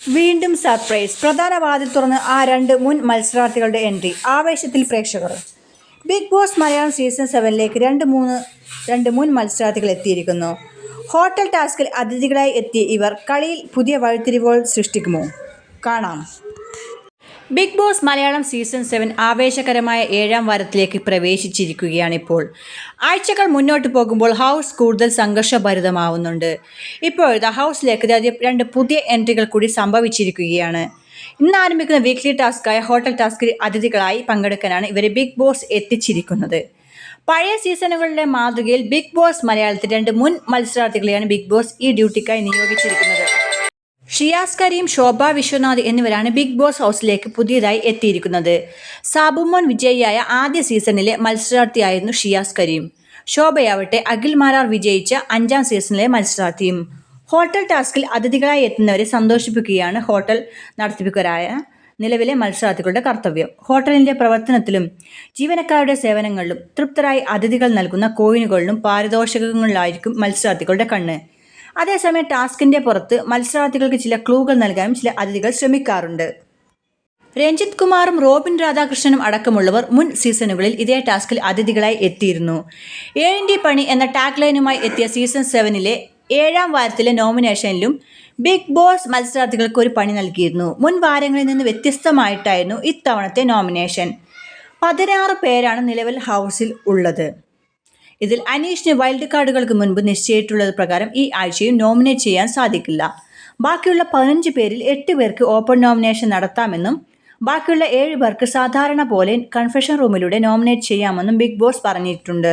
വീണ്ടും സർപ്രൈസ്. പ്രധാന വാതിൽ തുറന്ന് ആ രണ്ട് മുൻ മത്സരാർത്ഥികളുടെ എൻട്രി. ആവേശത്തിൽ പ്രേക്ഷകർ. ബിഗ് ബോസ് മലയാളം സീസൺ 7ലേക്ക് രണ്ട് മുൻ മത്സരാർത്ഥികൾ എത്തിയിരിക്കുന്നു. ഹോട്ടൽ ടാസ്കിൽ അതിഥികളായി എത്തിയ ഇവർ കളിയിൽ പുതിയ വഴിത്തിരിവുകൾ സൃഷ്ടിക്കുമോ? കാണാം. ബിഗ് ബോസ് മലയാളം സീസൺ 7 ആവേശകരമായ 7ാം വാരത്തിലേക്ക് പ്രവേശിച്ചിരിക്കുകയാണിപ്പോൾ. ആഴ്ചകൾ മുന്നോട്ട് പോകുമ്പോൾ ഹൗസ് കൂടുതൽ സംഘർഷഭരിതമാവുന്നുണ്ട്. ഇപ്പോഴത്തെ ഹൗസിലേക്ക് രണ്ട് പുതിയ എൻട്രികൾ കൂടി സംഭവിച്ചിരിക്കുകയാണ്. ഇന്ന് ആരംഭിക്കുന്ന വീക്ക്ലി ടാസ്കായ ഹോട്ടൽ ടാസ്കിൽ അതിഥികളായി പങ്കെടുക്കാനാണ് ഇവരെ ബിഗ് ബോസ് എത്തിച്ചിരിക്കുന്നത്. പഴയ സീസണുകളിലെ മാതൃകയിൽ ബിഗ് ബോസ് മലയാളത്തിൽ രണ്ട് മുൻ മത്സരാർത്ഥികളെയാണ് ബിഗ് ബോസ് ഈ ഡ്യൂട്ടിക്കായി നിയോഗിച്ചിരിക്കുന്നത്. ഷിയാസ് കരീം, ശോഭ വിശ്വനാഥ് എന്നിവരാണ് ബിഗ് ബോസ് ഹൗസിലേക്ക് പുതിയതായി എത്തിയിരിക്കുന്നത്. സാബുമോൻ വിജയിയായ ആദ്യ സീസണിലെ മത്സരാർത്ഥിയായിരുന്നു ഷിയാസ് കരീം. ശോഭയാവട്ടെ അഖിൽ മാരാർ വിജയിച്ച 5ാം സീസണിലെ മത്സരാർത്ഥിയും. ഹോട്ടൽ ടാസ്കിൽ അതിഥികളായി എത്തുന്നവരെ സന്തോഷിപ്പിക്കുകയാണ് ഹോട്ടൽ നടത്തിപ്പുകാരായ നിലവിലെ മത്സരാർത്ഥികളുടെ കർത്തവ്യം. ഹോട്ടലിന്റെ പ്രവർത്തനത്തിലും ജീവനക്കാരുടെ സേവനങ്ങളിലും തൃപ്തരായി അതിഥികൾ നൽകുന്ന കോയിനുകളിലും പാരിതോഷികങ്ങളിലായിരിക്കും മത്സരാർത്ഥികളുടെ കണ്ണ്. അതേസമയം ടാസ്കിന്റെ പുറത്ത് മത്സരാർത്ഥികൾക്ക് ചില ക്ലൂകൾ നൽകാനും ചില അതിഥികൾ ശ്രമിക്കാറുണ്ട്. രഞ്ജിത്ത് കുമാറും റോബിൻ രാധാകൃഷ്ണനും അടക്കമുള്ളവർ മുൻ സീസണുകളിൽ ഇതേ ടാസ്കിൽ അതിഥികളായി എത്തിയിരുന്നു. 7ന്റെ പണി എന്ന ടാഗ് ലൈനുമായി എത്തിയ സീസൺ 7ലെ 7ാം വാരത്തിലെ നോമിനേഷനിലും ബിഗ് ബോസ് മത്സരാർത്ഥികൾക്ക് ഒരു പണി നൽകിയിരുന്നു. മുൻ വാരങ്ങളിൽ നിന്ന് വ്യത്യസ്തമായിട്ടായിരുന്നു ഇത്തവണത്തെ നോമിനേഷൻ. 16 പേരാണ് നിലവിൽ ഹൗസിൽ ഉള്ളത്. ഇതിൽ അനീഷിന് വൈൽഡ് കാർഡുകൾക്ക് മുൻപ് നിശ്ചയിച്ചിട്ടുള്ളത് പ്രകാരം ഈ ആഴ്ചയും നോമിനേറ്റ് ചെയ്യാൻ സാധിക്കില്ല. ബാക്കിയുള്ള 15 പേരിൽ 8 പേർക്ക് ഓപ്പൺ നോമിനേഷൻ നടത്താമെന്നും ബാക്കിയുള്ള 7 പേർക്ക് സാധാരണ പോലെ കൺഫെഷൻ റൂമിലൂടെ നോമിനേറ്റ് ചെയ്യാമെന്നും ബിഗ് ബോസ് പറഞ്ഞിട്ടുണ്ട്.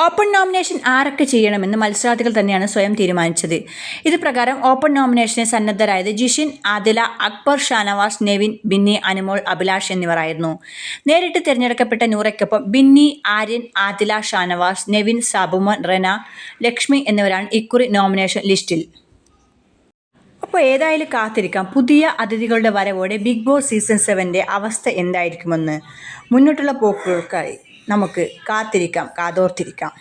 ഓപ്പൺ നോമിനേഷൻ ആരൊക്കെ ചെയ്യണമെന്ന് മത്സരാർത്ഥികൾ തന്നെയാണ് സ്വയം തീരുമാനിച്ചത്. ഇത് പ്രകാരം ഓപ്പൺ നോമിനേഷന് സന്നദ്ധരായത് ജിഷിൻ, ആദില, അക്ബർ, ഷാനവാസ്, നെവിൻ, ബിന്നി, അനുമോൾ, അഭിലാഷ് എന്നിവരായിരുന്നു. നേരിട്ട് തിരഞ്ഞെടുക്കപ്പെട്ട നൂറയ്ക്കൊപ്പം ബിന്നി, ആര്യൻ, ആദില, ഷാനവാസ്, നെവിൻ, സാബുമോൻ, റെന, ലക്ഷ്മി എന്നിവരാണ് ഇക്കുറി നോമിനേഷൻ ലിസ്റ്റിൽ. അപ്പോൾ ഏതായാലും കാത്തിരിക്കാം പുതിയ അതിഥികളുടെ വരവോടെ ബിഗ് ബോസ് സീസൺ 7ന്റെ അവസ്ഥ എന്തായിരിക്കുമെന്ന്. മുന്നോട്ടുള്ള പോക്കുകൾക്കായി നമുക്ക് കാത്തിരിക്കാം, കാതോർത്തിരിക്കാം.